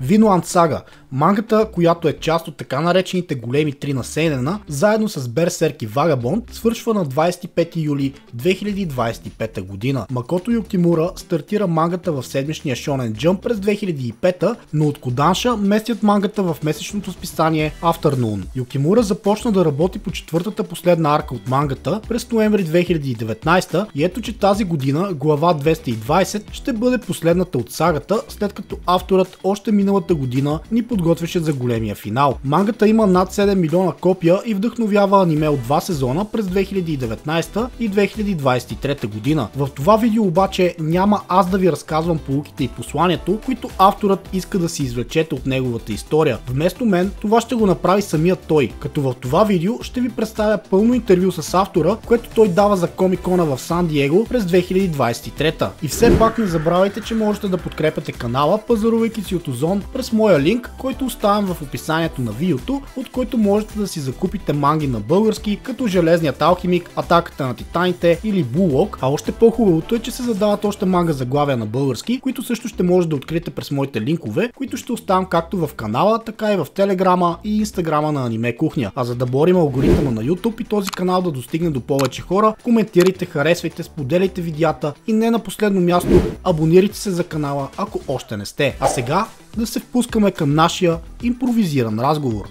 Vinland Saga, мангата, която е част от така наречените големи три на Сейнена, заедно с Берсерк и Вагабонд, свършва на 25 юли 2025 година. Макото Юкимура стартира мангата в седмичния Shonen Jump през 2005, но от Kodansha местят мангата в месечното списание Afternoon. Юкимура започна да работи по четвъртата последна арка от мангата през ноември 2019 и ето, че тази година глава 220 ще бъде последната от сагата, след като авторът още миналата година ни подготвяше за големия финал. Мангата има над 7 милиона копия и вдъхновява аниме от 2 сезона през 2019 и 2023 година. В това видео обаче няма аз да ви разказвам поуките и посланието, които авторът иска да си извлечете от неговата история. Вместо мен, това ще го направи самият той, като в това видео ще ви представя пълно интервю с автора, което той дава за Комикона в Сан Диего през 2023. И все пак не забравяйте, че можете да подкрепяте канала, пазарувайки си от Озон през моя линк, който оставям в описанието на видеото, от който можете да си закупите манги на български, като Железният алхимик, Атаката на титаните или Булок, а още по-хубавото е, че се задават още манга заглавия на български, които също ще можете да откриете през моите линкове, които ще оставям както в канала, така и в Телеграма и Инстаграма на Аниме Кухня. А за да борим алгоритъма на YouTube и този канал да достигне до повече хора, коментирайте, харесвайте, споделяйте видеята и не на последно място, абонирайте се за канала, ако още не сте. А сега да се впускаме към нашия импровизиран разговор.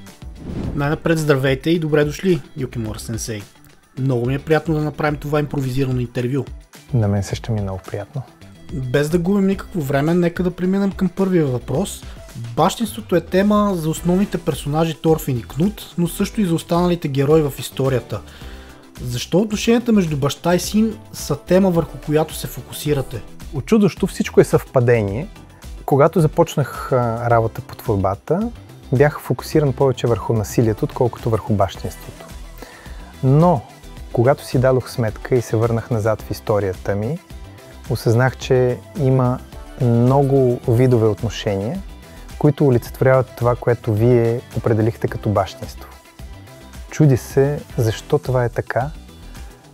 Най-напред здравейте и добре дошли, Юкимура сенсей. Много ми е приятно да направим това импровизирано интервю. На мен също ми е много приятно. Без да губим никакво време, нека да преминем към първия въпрос. Бащинството е тема за основните персонажи Торфин и Кнут, но също и за останалите герои в историята. Защо отношенията между баща и син са тема, върху която се фокусирате? Очудващо всичко е съвпадение. Когато започнах работа по творбата, бях фокусиран повече върху насилието, отколкото върху бащинството. Но, когато си дадох сметка и се върнах назад в историята ми, осъзнах, че има много видове отношения, които олицетворяват това, което вие определихте като бащинство. Чуди се защо това е така,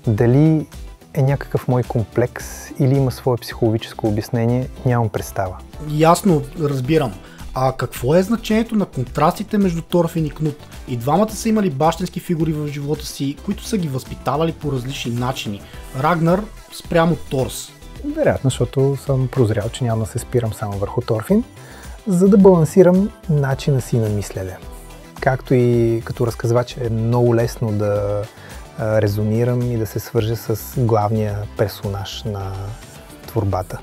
дали е някакъв мой комплекс или има свое психологическо обяснение, нямам представа. Ясно, разбирам. А какво е значението на контрастите между Торфин и Кнут? И двамата са имали бащински фигури в живота си, които са ги възпитавали по различни начини. Рагнар спрямо Торс. Вероятно, защото съм прозрял, че няма да се спирам само върху Торфин, за да балансирам начина си на мислене. Както и като разказвач е много лесно да резонирам и да се свържа с главния персонаж на творбата.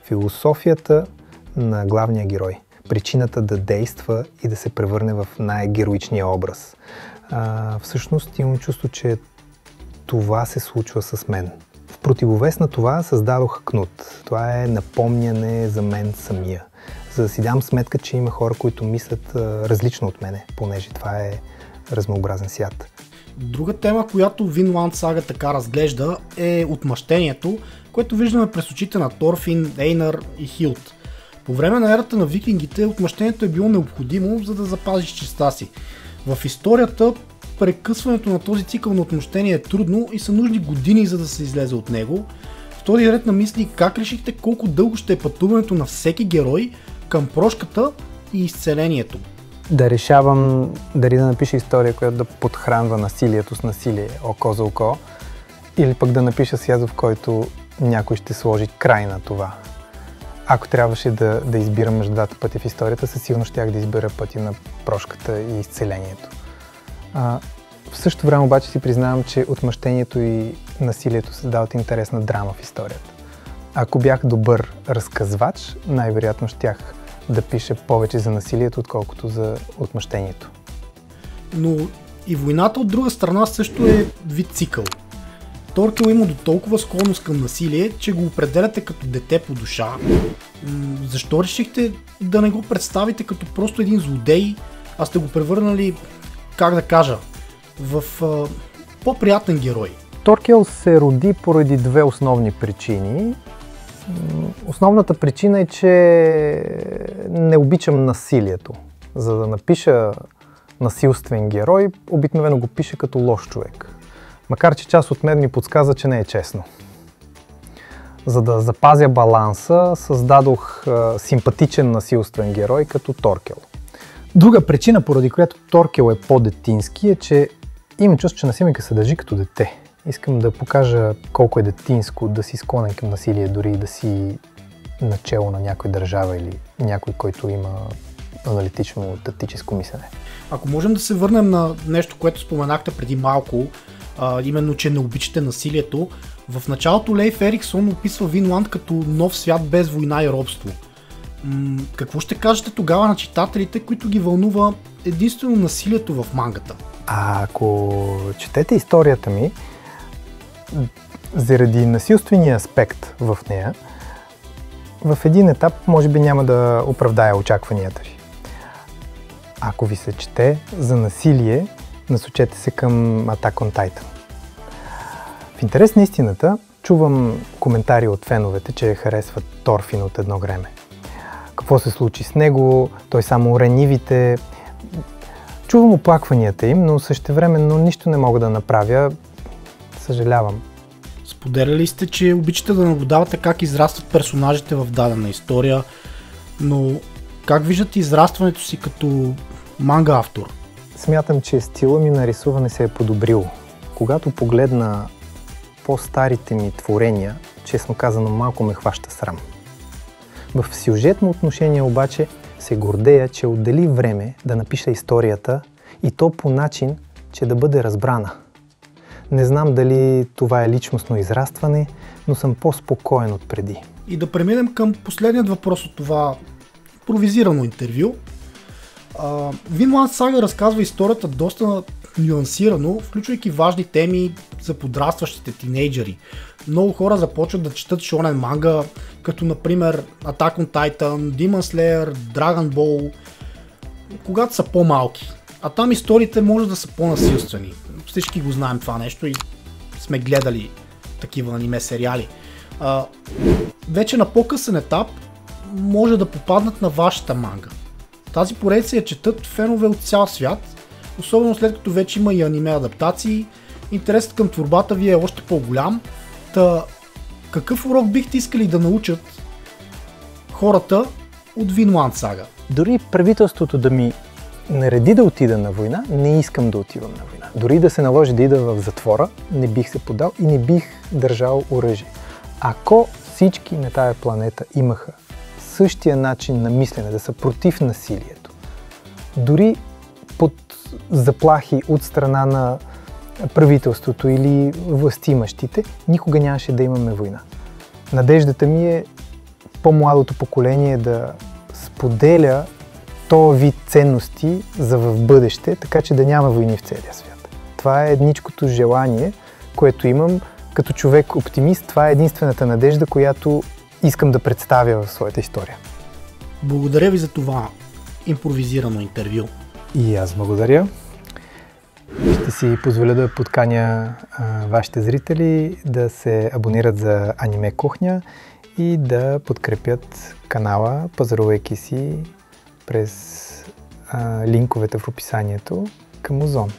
Философията на главния герой. Причината да действа и да се превърне в най-героичния образ. Всъщност имам чувство, че това се случва с мен. В противовес на това създадох Кнут. Това е напомняне за мен самия. За да си дам сметка, че има хора, които мислят различно от мене, понеже това е разнообразен свят. Друга тема, която Vinland Saga така разглежда, е отмъщението, което виждаме през очите на Торфин, Ейнар и Хилд. По време на ерата на викингите отмъщението е било необходимо, за да запазиш честта си. В историята прекъсването на този цикъл на отмъщение е трудно и са нужни години, за да се излезе от него. В този ред на мисли, как решихте колко дълго ще е пътуването на всеки герой към прошката и изцелението? Да решавам дали да напиша история, която да подхранва насилието с насилие, око за око, или пък да напиша свят, в който някой ще сложи край на това. Ако трябваше да избирам между двата пъти в историята, със сигурност щях да избера пътя на прошката и изцелението. В същото време обаче си признавам, че отмъщението и насилието създават интересна драма в историята. Ако бях добър разказвач, най-вероятно щях да пиша повече за насилието, отколкото за отмъщението. Но и войната от друга страна също е вид цикъл. Торкел има до толкова склонност към насилие, че го определяте като дете по душа. Защо решихте да не го представите като просто един злодей, а сте го превърнали, как да кажа, в по-приятен герой? Торкел се роди поради две основни причини. Основната причина е, че не обичам насилието. За да напиша насилствен герой, обикновено го пише като лош човек. Макар че част от мен ми подсказа, че не е честно. За да запазя баланса, създадох симпатичен насилствен герой като Торкел. Друга причина, поради която Торкел е по-детински, е, че имам чувство, че насилника се държи като дете. Искам да покажа колко е детинско да си склонен към насилие, дори да си начело на някоя държава или някой, който има аналитично тактическо мислене. Ако можем да се върнем на нещо, което споменахте преди малко, именно, че не обичате насилието, в началото Лейф Ериксон описва Винланд като нов свят без война и робство. Какво ще кажете тогава на читателите, които ги вълнува единствено насилието в мангата? Ако четете историята ми, заради насилствения аспект в нея, в един етап може би няма да оправдая очакванията ви. Ако ви се чете за насилие, насочете се към Attack on Titan. В интерес на истината, чувам коментари от феновете, че харесват Торфин от едно време. Какво се случи с него, той само ренивите. Чувам оплакванията им, но същевременно нищо не мога да направя. Съжалявам. Споделяли сте, че обичате да наблюдавате как израстват персонажите в дадена история, но как виждате израстването си като манга автор? Смятам, че стила ми на рисуване се е подобрил. Когато погледна по-старите ми творения, честно казано, малко ме хваща срам. В сюжетно отношение обаче се гордея, че отдели време да напиша историята и то по начин, че да бъде разбрана. Не знам дали това е личностно израстване, но съм по-спокоен от преди. И да преминем към последният въпрос от това импровизирано интервю. Винланд Сага разказва историята доста нюансирано, включвайки важни теми за подрастващите тинейджери. Много хора започват да четат шонен манга, като например Attack on Titan, Demon Slayer, Dragon Ball, когато са по-малки. А там историите може да са по-насилствени. Всички го знаем това нещо и сме гледали такива аниме сериали. Вече на по-късен етап може да попаднат на вашата манга. Тази поредица я четат фенове от цял свят, особено след като вече има и аниме адаптации. Интересът към творбата ви е още по-голям. Какъв урок бихте искали да научат хората от Винланд Сага? Дори правителството да ми нареди да отида на война, не искам да отивам на война. Дори да се наложи да ида в затвора, не бих се подал и не бих държал оръжие. Ако всички на тая планета имаха същия начин на мислене, да са против насилието, дори под заплахи от страна на правителството или властимащите, никога нямаше да имаме война. Надеждата ми е по-младото поколение да споделя този вид ценности за в бъдеще, така че да няма войни в целия свят. Това е едничкото желание, което имам като човек оптимист. Това е единствената надежда, която искам да представя в своята история. Благодаря ви за това импровизирано интервю. И аз благодаря. Ще си позволя да подканя вашите зрители да се абонират за Аниме Кухня и да подкрепят канала, пазарувайки си през линковете в описанието към Озон.